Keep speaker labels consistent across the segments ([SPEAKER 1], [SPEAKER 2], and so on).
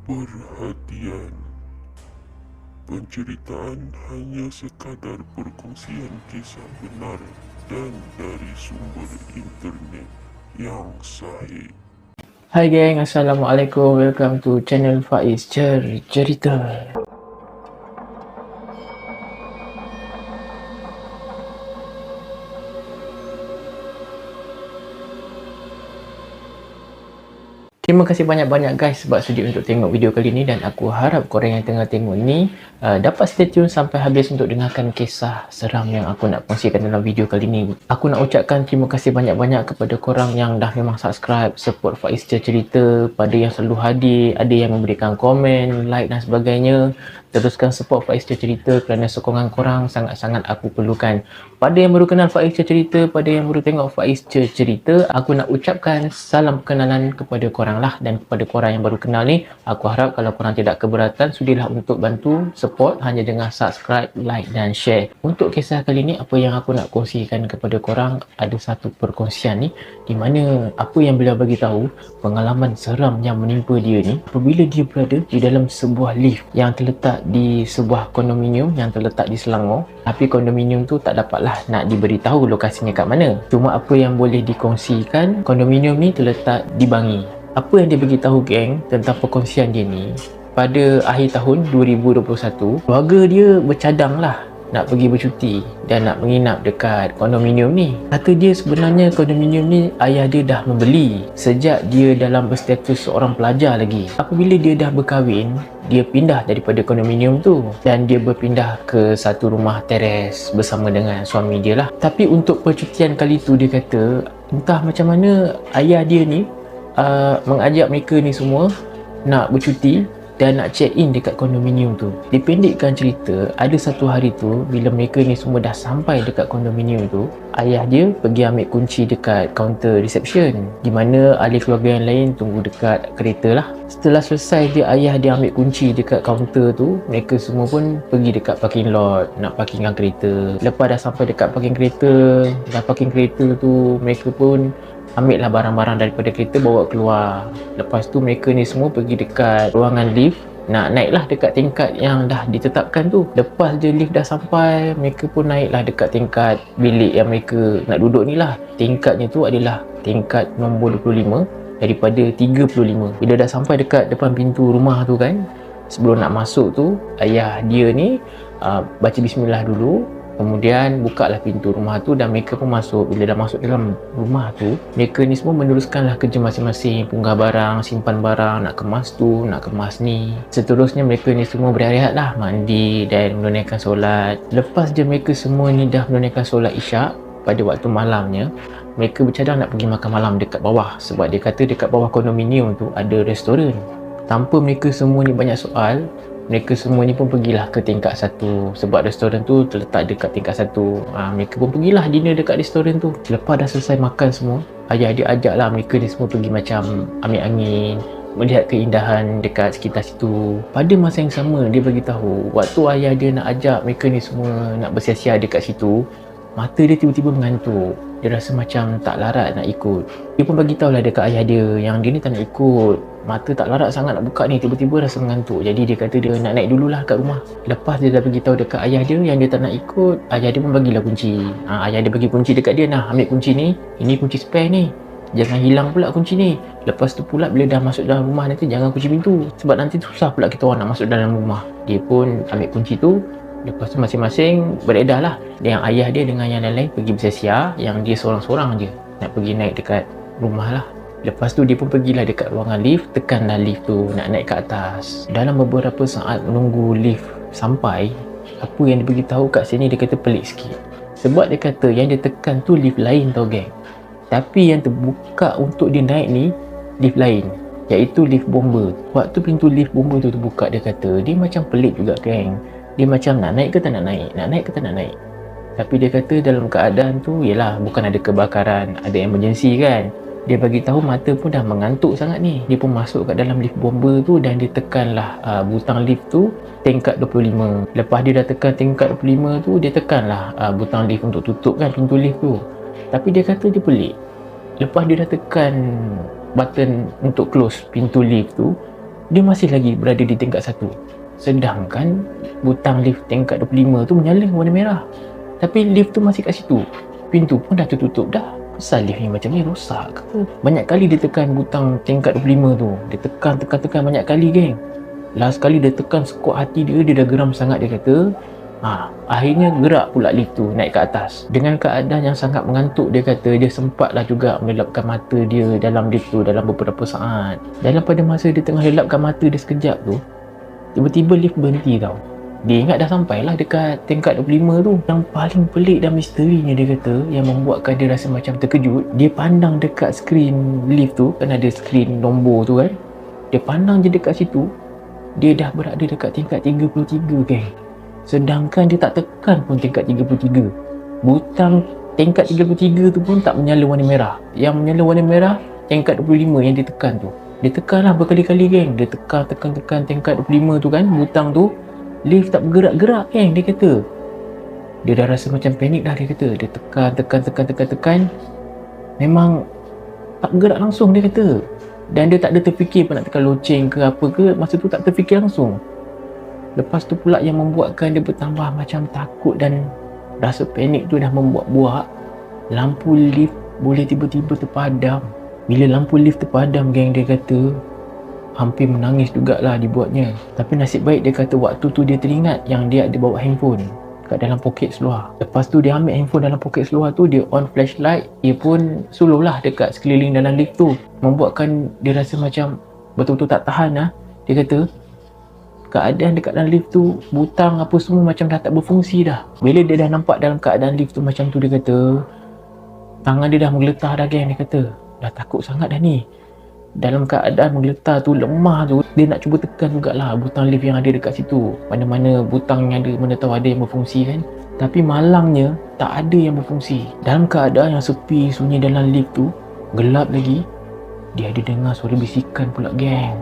[SPEAKER 1] Perhatian, penceritaan hanya sekadar perkongsian kisah benar dan dari sumber internet yang sahih.
[SPEAKER 2] Hai geng, Assalamualaikum. Welcome to channel Faiz Cerita. Terima kasih banyak-banyak guys sebab sudi untuk tengok video kali ni, dan aku harap korang yang tengah tengok ni dapat stay tune sampai habis untuk dengarkan kisah seram yang aku nak kongsikan dalam video kali ni. Aku nak ucapkan terima kasih banyak-banyak kepada korang yang dah memang subscribe, support Faiz Cerita, pada yang selalu hadir, ada yang memberikan komen, like dan sebagainya. Teruskan support Faiz Cerita kerana sokongan korang sangat-sangat aku perlukan. Pada yang baru kenal Faiz Cerita, pada yang baru tengok Faiz Cerita, aku nak ucapkan salam perkenalan kepada korang lah. Dan kepada korang yang baru kenal ni, aku harap kalau korang tidak keberatan, sudilah untuk bantu support hanya dengan subscribe, like dan share. Untuk kisah kali ni, apa yang aku nak kongsikan kepada korang, ada satu perkongsian ni di mana apa yang beliau bagi tahu, pengalaman seram yang menimpa dia ni apabila dia berada di dalam sebuah lift yang terletak di sebuah kondominium yang terletak di Selangor. Tapi kondominium tu tak dapatlah nak diberitahu lokasinya kat mana. Cuma apa yang boleh dikongsikan, kondominium ni terletak di Bangi. Apa yang dia beritahu geng tentang perkongsian dia ni, pada akhir tahun 2021, keluarga dia bercadang lah nak pergi bercuti dan nak menginap dekat kondominium ni. Kata dia sebenarnya kondominium ni ayah dia dah membeli sejak dia dalam berstatus seorang pelajar lagi. Apabila dia dah berkahwin, dia pindah daripada kondominium tu dan dia berpindah ke satu rumah teres bersama dengan suami dia lah. Tapi untuk percutian kali tu, dia kata entah macam mana ayah dia ni mengajak mereka ni semua nak bercuti dan nak check in dekat kondominium tu. Dipendekkan cerita, ada satu hari tu bila mereka ni semua dah sampai dekat kondominium tu, ayah dia pergi ambil kunci dekat kaunter reception, di mana ahli keluarga yang lain tunggu dekat kereta lah. Setelah selesai ayah dia ambil kunci dekat kaunter tu, mereka semua pun pergi dekat parking lot nak parkingkan kereta. Lepas dah sampai dekat parking kereta, dah parking kereta tu, mereka pun ambil lah barang-barang daripada kereta, bawa keluar. Lepas tu mereka ni semua pergi dekat ruangan lift, nak naik lah dekat tingkat yang dah ditetapkan tu. Lepas je lift dah sampai, mereka pun naik lah dekat tingkat bilik yang mereka nak duduk ni lah. Tingkatnya tu adalah tingkat nombor 25 daripada 35. Bila dah sampai dekat depan pintu rumah tu kan, sebelum nak masuk tu, ayah dia ni baca bismillah dulu. Kemudian bukalah pintu rumah tu dan mereka pun masuk. Bila dah masuk dalam rumah tu, mereka ni semua meneruskanlah kerja masing-masing, punggah barang, simpan barang, nak kemas tu, nak kemas ni. Seterusnya mereka ni semua berehat lah, mandi dan menunaikan solat. Lepas je mereka semua ni dah menunaikan solat isyak, pada waktu malamnya mereka bercadang nak pergi makan malam dekat bawah, sebab dia kata dekat bawah kondominium tu ada restoran. Tanpa mereka semua ni banyak soal, mereka semua ni pun pergilah ke tingkat 1 sebab restoran tu terletak dekat tingkat 1. Mereka pun pergilah dinner dekat restoran tu. Lepas dah selesai makan semua, ayah dia ajak lah mereka ni semua pergi macam ambil angin, melihat keindahan dekat sekitar situ. Pada masa yang sama, dia beritahu waktu ayah dia nak ajak mereka ni semua nak bersia-sia dekat situ, mata dia tiba-tiba mengantuk. Dia rasa macam tak larat nak ikut. Dia pun bagi tahulah dekat ayah dia yang dia ni tak nak ikut, mata tak larat sangat nak buka ni, tiba-tiba rasa mengantuk. Jadi dia kata dia nak naik dululah kat rumah. Lepas dia dah bagi tahu dekat ayah dia yang dia tak nak ikut, ayah dia pun bagilah kunci. Ayah dia bagi kunci dekat dia, nah ambil kunci ni, ini kunci spare ni, jangan hilang pula kunci ni. Lepas tu pula bila dah masuk dalam rumah nanti jangan kunci pintu, sebab nanti susah pula kita orang nak masuk dalam rumah. Dia pun ambil kunci tu. Lepas tu masing-masing beredar lah. Yang ayah dia dengan yang lain-lain pergi bersia-sia, yang dia seorang-seorang je nak pergi naik dekat rumah lah. Lepas tu dia pun pergilah dekat ruangan lift, tekanlah lift tu nak naik ke atas. Dalam beberapa saat menunggu lift sampai, apa yang dia beritahu kat sini, dia kata pelik sikit. Sebab dia kata yang dia tekan tu lift lain tau geng, tapi yang terbuka untuk dia naik ni lift lain, iaitu lift bomba. Waktu pintu lift bomba tu terbuka, dia kata dia macam pelik juga geng. Dia macam nak naik ke tak nak naik, nak naik ke tak nak naik. Tapi dia kata dalam keadaan tu, yelah bukan ada kebakaran, ada emergency kan. Dia bagi tahu mata pun dah mengantuk sangat ni. Dia pun masuk kat dalam lift bomba tu dan dia tekanlah butang lift tu tingkat 25. Lepas dia dah tekan tingkat 25 tu, dia tekanlah butang lift untuk tutup kan pintu lift tu. Tapi dia kata dia pelik. Lepas dia dah tekan button untuk close pintu lift tu, dia masih lagi berada di tingkat 1. Sedangkan butang lift tingkat 25 tu menyala warna merah. Tapi lift tu masih kat situ. Pintu pun dah tertutup dah. Asal lift ni macam ni rosak ke? Banyak kali dia tekan butang tingkat 25 tu. Dia tekan banyak kali, geng. Last kali dia tekan sekuat hati dia dah geram sangat, dia kata. Akhirnya gerak pula lift tu naik ke atas. Dengan keadaan yang sangat mengantuk, dia kata dia sempatlah juga melelapkan mata dia dalam lift tu dalam beberapa saat. Dalam pada masa dia tengah lelapkan mata dia sekejap tu, tiba-tiba lift berhenti tau. Dia ingat dah sampailah dekat tingkat 25 tu. Yang paling pelik dan misterinya, dia kata, yang membuatkan dia rasa macam terkejut, dia pandang dekat skrin lift tu, kan ada skrin nombor tu kan. Dia pandang je dekat situ, dia dah berada dekat tingkat 33, geng. Sedangkan dia tak tekan pun tingkat 33. Butang tingkat 33 tu pun tak menyala warna merah. Yang menyala warna merah tingkat 25 yang dia tekan tu. Dia tekan lah berkali-kali, geng. Dia tekan tingkat 25 tu kan, butang tu. Lift tak bergerak-gerak, geng, dia kata. Dia dah rasa macam panik dah, dia kata. Dia tekan. Memang tak bergerak langsung, dia kata. Dan dia tak ada terfikir pun nak tekan loceng ke apa ke. Masa tu tak terfikir langsung. Lepas tu pula yang membuatkan dia bertambah macam takut dan rasa panik tu dah membuat-buat, lampu lift boleh tiba-tiba terpadam. Bila lampu lift terpadam, geng, dia kata hampir menangis jugalah dibuatnya. Tapi nasib baik, dia kata waktu tu dia teringat yang dia ada bawa handphone kat dalam poket seluar. Lepas tu dia ambil handphone dalam poket seluar tu, dia on flashlight, dia pun suluh lah dekat sekeliling dalam lift tu. Membuatkan dia rasa macam betul-betul tak tahan lah. Dia kata keadaan dekat dalam lift tu, butang apa semua macam dah tak berfungsi dah. Bila dia dah nampak dalam keadaan lift tu macam tu, dia kata tangan dia dah menggeletar dah, geng. Dia kata dah takut sangat dah ni. Dalam keadaan menggeletar tu, lemah tu, dia nak cuba tekan jugalah butang lift yang ada dekat situ. Mana-mana butang yang ada, mana tahu ada yang berfungsi kan. Tapi malangnya tak ada yang berfungsi. Dalam keadaan yang sepi sunyi dalam lift tu, gelap lagi, dia ada dengar suara bisikan pula, geng.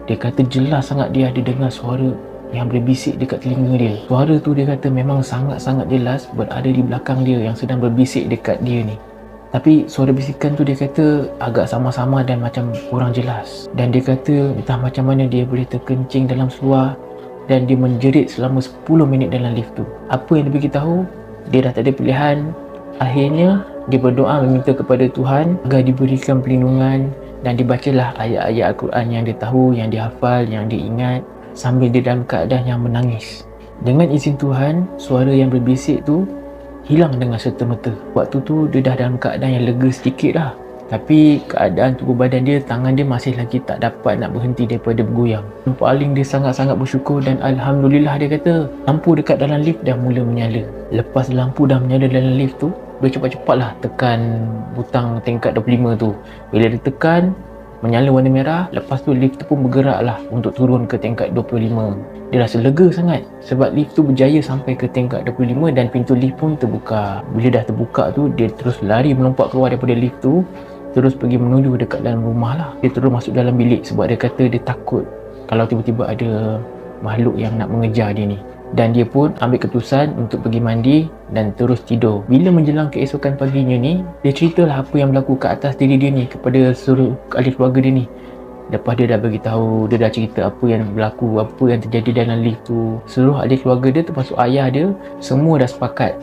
[SPEAKER 2] Dia kata jelas sangat dia ada dengar suara yang berbisik dekat telinga dia. Suara tu dia kata memang sangat-sangat jelas berada di belakang dia yang sedang berbisik dekat dia ni. Tapi suara bisikan tu dia kata agak sama-sama dan macam kurang jelas. Dan dia kata entah macam mana dia boleh terkencing dalam seluar dan dia menjerit selama 10 minit dalam lift tu. Apa yang dia beritahu, dia dah tak ada pilihan. Akhirnya dia berdoa meminta kepada Tuhan agar diberikan perlindungan. Dan dibacalah ayat-ayat Al-Quran yang dia tahu, yang dia hafal, yang dia ingat, sambil dia dalam keadaan yang menangis. Dengan izin Tuhan, suara yang berbisik tu hilang dengan serta-merta. Waktu tu dia dah dalam keadaan yang lega sedikit lah. Tapi keadaan tubuh badan dia, tangan dia masih lagi tak dapat nak berhenti daripada bergoyang. Yang paling dia sangat-sangat bersyukur dan Alhamdulillah, dia kata lampu dekat dalam lift dah mula menyala. Lepas lampu dah menyala dalam lift tu, dia cepat-cepatlah tekan butang tingkat 25 tu. Bila dia tekan, menyala warna merah. Lepas tu lift tu pun bergeraklah untuk turun ke tingkat 25. Dia rasa lega sangat sebab lift tu berjaya sampai ke tingkat 25 dan pintu lift pun terbuka. Bila dah terbuka tu, dia terus lari melompat keluar daripada lift tu, terus pergi menuju dekat dalam rumah lah. Dia terus masuk dalam bilik sebab dia kata dia takut kalau tiba-tiba ada makhluk yang nak mengejar dia ni. Dan dia pun ambil keputusan untuk pergi mandi dan terus tidur. Bila menjelang keesokan paginya ni, dia ceritalah apa yang berlaku kat atas diri dia ni kepada seluruh ahli keluarga dia ni. Lepas dia dah beritahu, dia dah cerita apa yang berlaku, apa yang terjadi dalam lift tu. Seluruh ahli keluarga dia termasuk ayah dia, semua dah sepakat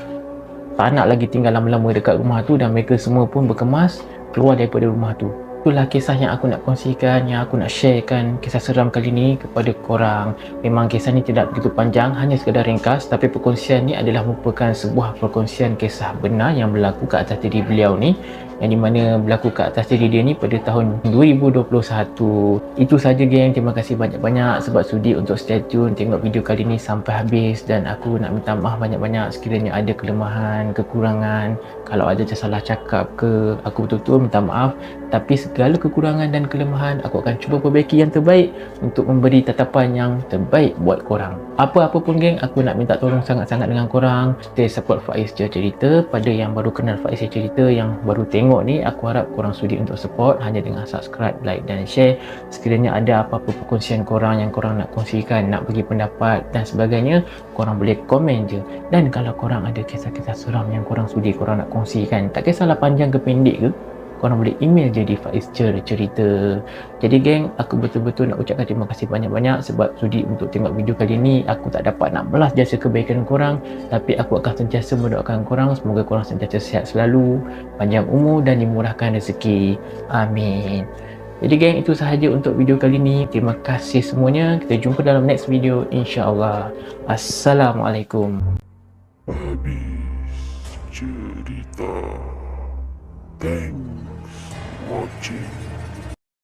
[SPEAKER 2] tak nak lagi tinggal lama-lama dekat rumah tu dan mereka semua pun berkemas keluar daripada rumah tu. Itulah kisah yang aku nak kongsikan, yang aku nak sharekan, kisah seram kali ni kepada korang. Memang kisah ni tidak begitu panjang, hanya sekadar ringkas, tapi perkongsian ni adalah merupakan sebuah perkongsian kisah benar yang berlaku ke atas diri beliau ni, yang di mana berlaku ke atas diri dia ni pada tahun 2021. Itu saja, geng. Terima kasih banyak-banyak sebab sudi untuk stay tune tengok video kali ni sampai habis, dan aku nak minta maaf banyak-banyak sekiranya ada kelemahan, kekurangan. Kalau ada salah cakap ke, aku betul-betul minta maaf. Tapi segala kekurangan dan kelemahan aku akan cuba perbaiki yang terbaik untuk memberi tatapan yang terbaik buat korang. Apa-apa pun, geng, aku nak minta tolong sangat-sangat dengan korang. Stay support Faiz Je Cerita. Pada yang baru kenal Faiz Je Cerita, yang baru tengok ni, aku harap korang sudi untuk support hanya dengan subscribe, like dan share. Sekiranya ada apa-apa perkongsian korang yang korang nak kongsikan, nak bagi pendapat dan sebagainya, korang boleh komen je. Dan kalau korang ada kisah-kisah seram yang korang sudi korang nak kongsikan, tak kisahlah panjang ke pendek ke, korang boleh email je di Faiz Cerita. Jadi geng, aku betul-betul nak ucapkan terima kasih banyak-banyak sebab sudi untuk tengok video kali ni. Aku tak dapat nak balas jasa kebaikan korang, tapi aku akan sentiasa mendoakan korang semoga korang sentiasa sihat selalu, panjang umur dan dimurahkan rezeki. Amin. Jadi geng, itu sahaja untuk video kali ni. Terima kasih semuanya. Kita jumpa dalam next video insya-Allah. Assalamualaikum.
[SPEAKER 1] Habis cerita. Thanks watching.